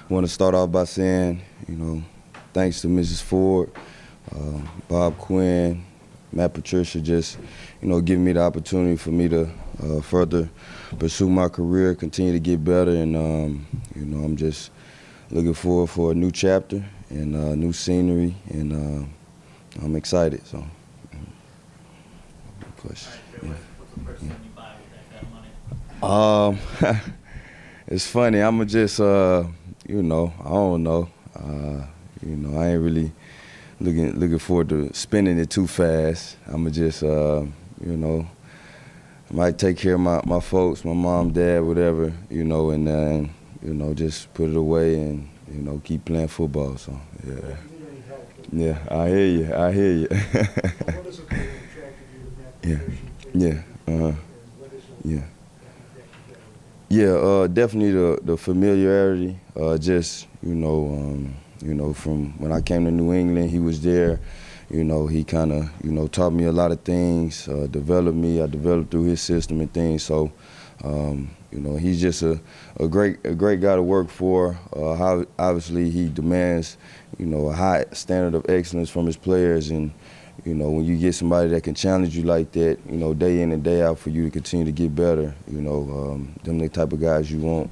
want to start off by saying, thanks to Mrs. Ford, Bob Quinn, Matt Patricia, just, giving me the opportunity for me to further pursue my career, continue to get better, and, I'm just looking forward for a new chapter and new scenery, and I'm excited. So, question. All right, what's the first thing you buy with that kind of money? It's funny. I'ma just, I don't know. I ain't really looking forward to spending it too fast. I'ma just, I might take care of my folks, my mom, dad, whatever, and then, just put it away and, keep playing football. So, yeah. Yeah, I hear you. What is it that attracted you to that position? Yeah. Yeah, definitely the familiarity. Just from when I came to New England, he was there. He kind of taught me a lot of things, developed me. I developed through his system and things. So, he's just a great guy to work for. Obviously, he demands a high standard of excellence from his players, and when you get somebody that can challenge you like that, day in and day out for you to continue to get better, them the type of guys you want,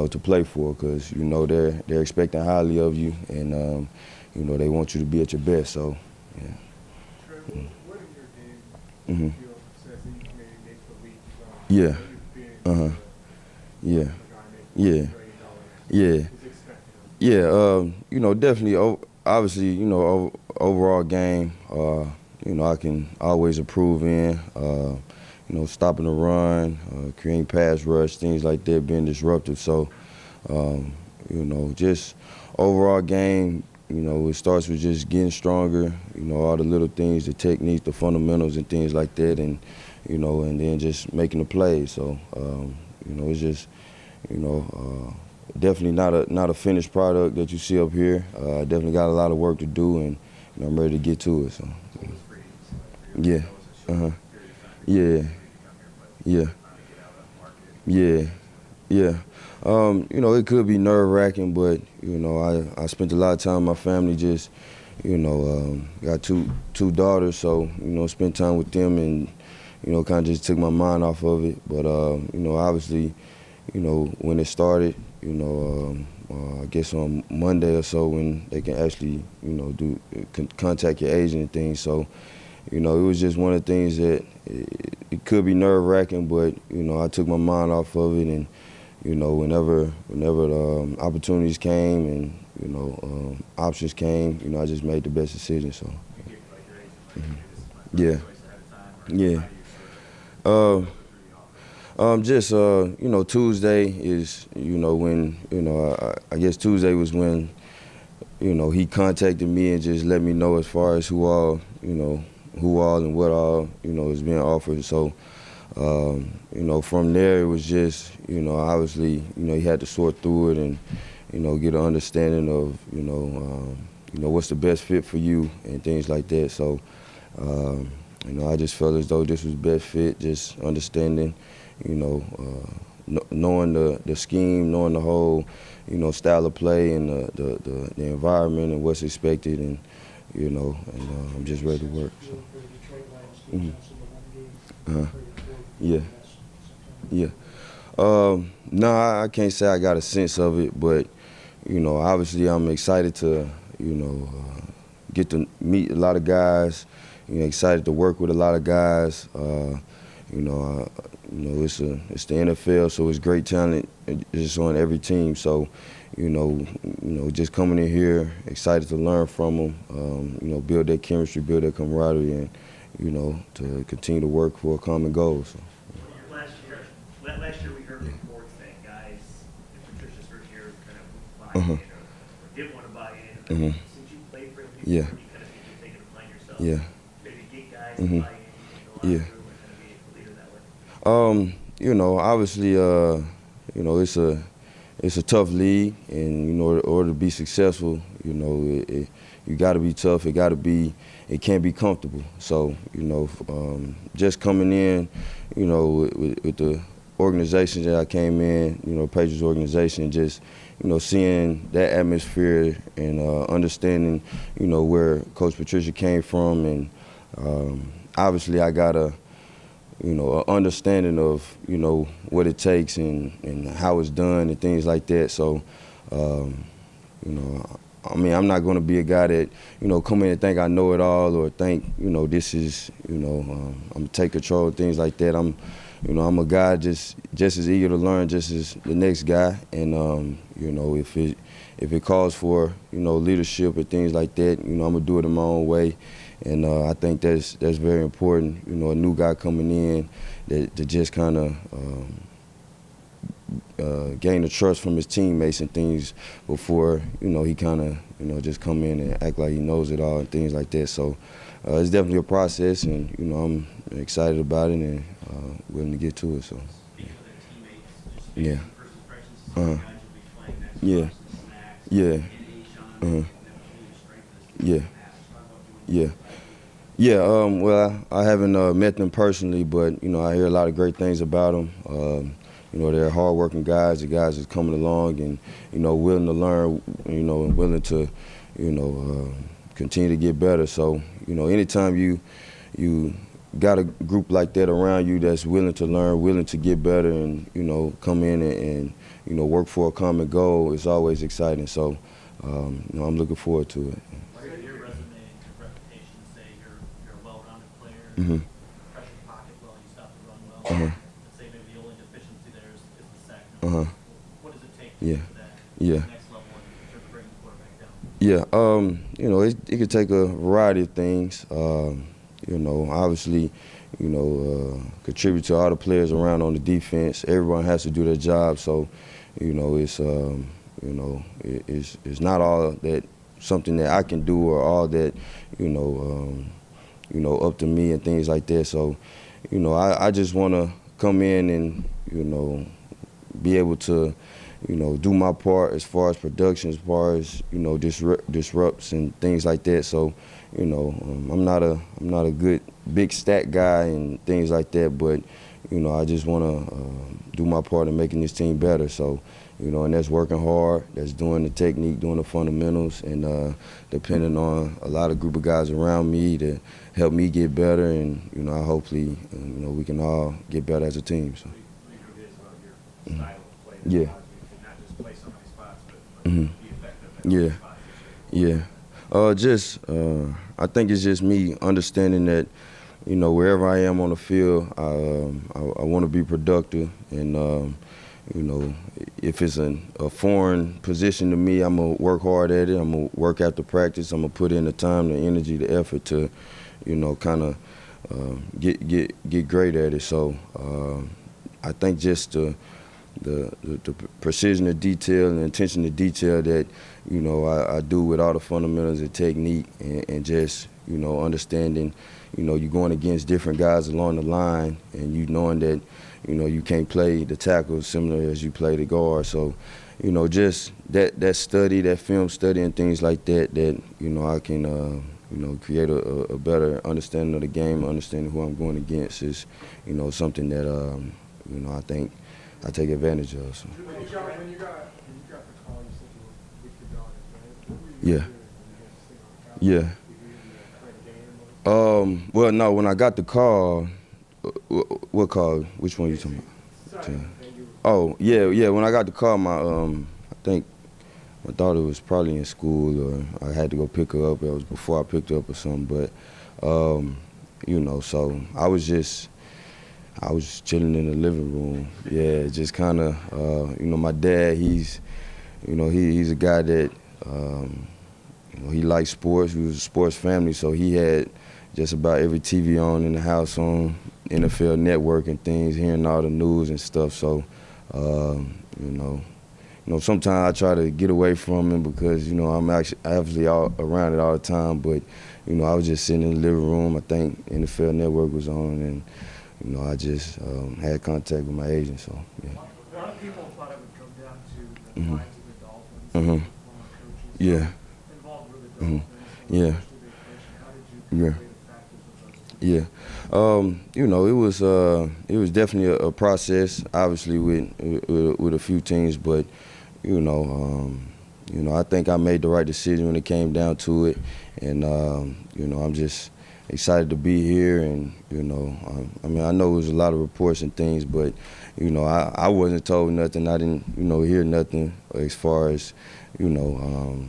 to play for, because they're expecting highly of you, and they want you to be at your best. So, yeah. Trey, what in your game feel says that you can maybe make the leap from Yeah. where you've been Yeah. to a guy making $1 billion? Yeah. Who's expecting him? Yeah. Definitely. Obviously, overall game. I can always improve in. Stopping the run, creating pass rush, things like that, being disruptive. So, just overall game. It starts with just getting stronger. All the little things, the techniques, the fundamentals, and things like that, and and then just making the plays. So, it's just, definitely not a finished product that you see up here. Definitely got a lot of work to do, and I'm ready to get to it. So, yeah, yeah, yeah, yeah. It could be nerve-wracking, but I spent a lot of time with my family. Just got two daughters, so spent time with them, and kind of just took my mind off of it. But obviously, when it started, I guess on Monday or so, when they can actually contact your agent and things. So, it was just one of the things that it could be nerve-wracking, but I took my mind off of it, and whenever the opportunities came and options came, I just made the best decision. So, yeah, yeah. Tuesday is when I guess Tuesday was when he contacted me and just let me know as far as who all and what all is being offered. So. From there it was just, obviously, he had to sort through it and, get an understanding of, what's the best fit for you and things like that. So, I just felt as though this was the best fit, just understanding, knowing the scheme, knowing the whole, style of play and the environment and what's expected, and, I'm just ready to work. So. Yeah. No, I can't say I got a sense of it, but, obviously I'm excited to, get to meet a lot of guys, excited to work with a lot of guys. It's the NFL, so it's great talent just on every team. So, just coming in here, excited to learn from them, build that chemistry, build that camaraderie, and, to continue to work for a common goal. So. Last year we heard reports that guys in Patricia's first year kind of buying in or didn't want to buy in. Since you played for him, you kind of seem to take it upon yourself. Yeah. Maybe get guys to buy in, you can go out through and kind of be a leader that way. Obviously, it's a tough league, and in order to be successful, you got to be tough. It can't be comfortable. So, just coming in, with the organization that I came in, Patriots organization, just, seeing that atmosphere and understanding, where Coach Patricia came from. And obviously I got a understanding of, what it takes and how it's done and things like that. So, I'm not going to be a guy that, come in and think I know it all or think, this is, I'm going to take control of things like that. I'm a guy just as eager to learn just as the next guy. And, if it calls for, leadership and things like that, I'm going to do it in my own way. And I think that's very important, a new guy coming in that to just kind of gain the trust from his teammates and things before, he kind of, just come in and act like he knows it all and things like that. So it's definitely a process, and, I'm excited about it and willing to get to it. So, yeah. Yeah. Yeah. Yeah. Yeah. Yeah, well, I haven't met them personally, but, I hear a lot of great things about them. They're hardworking guys, the guys that's coming along and, willing to learn, and willing to, continue to get better. So, anytime you got a group like that around you that's willing to learn, willing to get better and, come in and work for a common goal, it's always exciting. So, I'm looking forward to it. Your resume and your reputation say you're a well-rounded player, Mm-hmm. pressure pocket well, you stop the run well. Uh-huh. Let's say maybe the only deficiency there is the sack. Uh-huh. What does it take Yeah. to that Yeah. next level in terms of bringing the quarterback down? Yeah, it could take a variety of things. Obviously, contribute to all the players around on the defense. Everyone has to do their job, so, it's not all that something that I can do or all that, up to me and things like that. So, I just want to come in and, be able to, do my part as far as production, as far as, disrupts and things like that. So, I'm not a good big stat guy and things like that, but, I just want to do my part in making this team better. So, and that's working hard, that's doing the technique, doing the fundamentals, and depending on a lot of group of guys around me to help me get better, and, hopefully, we can all get better as a team. So. Yeah. Not just play so many spots, but Mm-hmm. be effective at Yeah. I think it's just me understanding that, wherever I am on the field, I want to be productive. And, if it's a foreign position to me, I'm going to work hard at it. I'm going to work after practice. I'm going to put in the time, the energy, the effort to, kind of get great at it. So I think just the precision of detail and attention to detail that, I do with all the fundamentals of technique and just, understanding, you're going against different guys along the line and you knowing that, you can't play the tackle similar as you play the guard. So, just that study, that film study and things like that, I can, create a better understanding of the game, understanding who I'm going against is, something that, I think I take advantage of. So. When you got the call, you said you were with your daughters, right? What were you Yeah. doing when you guys Yeah. play the game? Well, no, when I got the call, what call? Which one are you talking about? Sorry. Oh, yeah. When I got the call, I think my daughter was probably in school or I had to go pick her up. It was before I picked her up or something. But, so I was just chilling in the living room. Yeah, just kind of, my dad, he's a guy that, he likes sports. We was a sports family, so he had just about every TV on in the house on NFL Network and things, hearing all the news and stuff. So, sometimes I try to get away from him because, I'm actually all around it all the time. But, I was just sitting in the living room. I think NFL Network was on, and, I just had contact with my agent. So, yeah. A lot of people thought it would come down to the Mhm. minds of the Dolphins, Mhm. former coaches Yeah. involved with the Mhm. Dolphins. Yeah. How did you Yeah. weigh the factors of those two Yeah, you know, it was definitely a process, obviously with a few teams, but you know, I think I made the right decision when it came down to it, and you know, I'm just excited to be here, and you know, I mean, I know it was a lot of reports and things, but you know, I wasn't told nothing. I didn't, you know, hear nothing as far as, you know,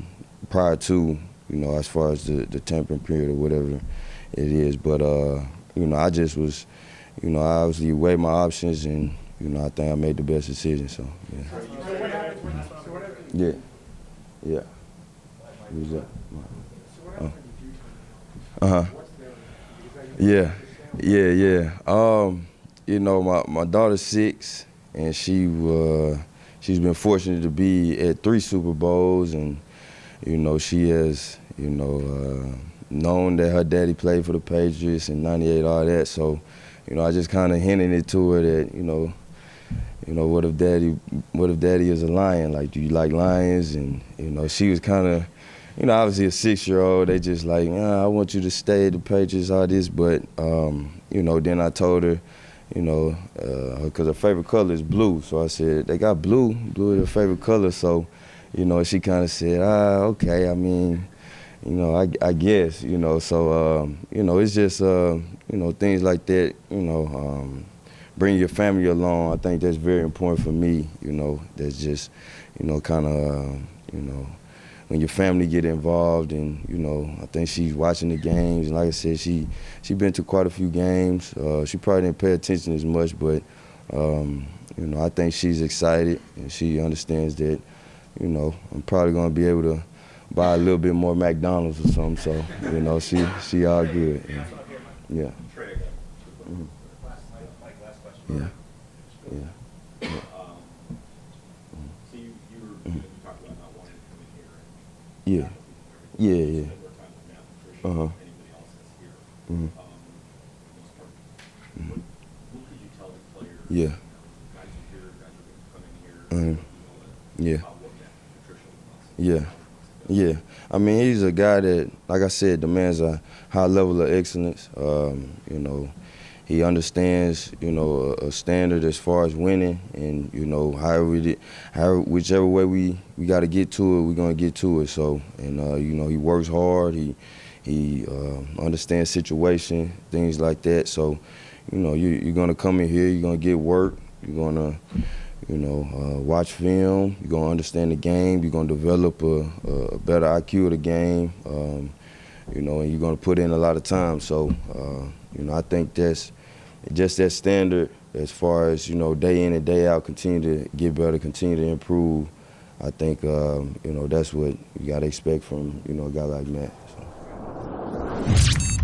prior to, you know, as far as the tampering period or whatever it is. But you know, I just was, you know, I obviously weighed my options, and you know, I think I made the best decision. So yeah. Yeah. Yeah. Who's that? Uh-huh. Yeah. Yeah, yeah. You know, my daughter's 6, and she's been fortunate to be at 3 Super Bowls, and you know, she has, you know, known that her daddy played for the Patriots in '98, all that. So, you know, I just kind of hinted it to her that, you know, what if daddy is a lion? Like, do you like lions? And, you know, she was kind of, you know, obviously a 6-year-old. They just like, I want you to stay at the Patriots, all this. But, you know, then I told her, you know, because her favorite color is blue. So I said, they got blue. Blue is her favorite color. So, you know, she kind of said, okay, I mean, you know, I guess, you know. So, you know, it's just, you know, things like that, you know, bring your family along. I think that's very important for me, you know. That's just, you know, kind of, you know, when your family get involved, and, you know, I think she's watching the games. And like I said, she been to quite a few games. She probably didn't pay attention as much, but, you know, I think she's excited, and she understands that, you know, I'm probably going to be able to buy a little bit more McDonald's or something. So, you know, she all good. Yeah. Yeah. Mm-hmm. Last question. Yeah. Yeah. Yeah. So you talked about not wanting to come in here. Yeah. Yeah. Yeah. Spend more time with Matt, Patricia, Uh-huh. anybody else that's here. Mm-hmm. What could you tell the players? Yeah. You know, guys are here, guys are going to come in here. Yeah. About what Matt Patricia wants. Yeah. Yeah, I mean, he's a guy that, like I said, demands a high level of excellence. You know, he understands, you know, a standard as far as winning, and, you know, whichever way we got to get to it, we're gonna get to it. So, and you know, he works hard. He understands situation, things like that. So, you know, you're gonna come in here, you're gonna get work, you're gonna, you know, watch film, you're going to understand the game, you're going to develop a better IQ of the game, you know, and you're going to put in a lot of time. So, you know, I think that's just that standard as far as, you know, day in and day out, continue to get better, continue to improve. I think, you know, that's what you got to expect from, you know, a guy like Matt. So.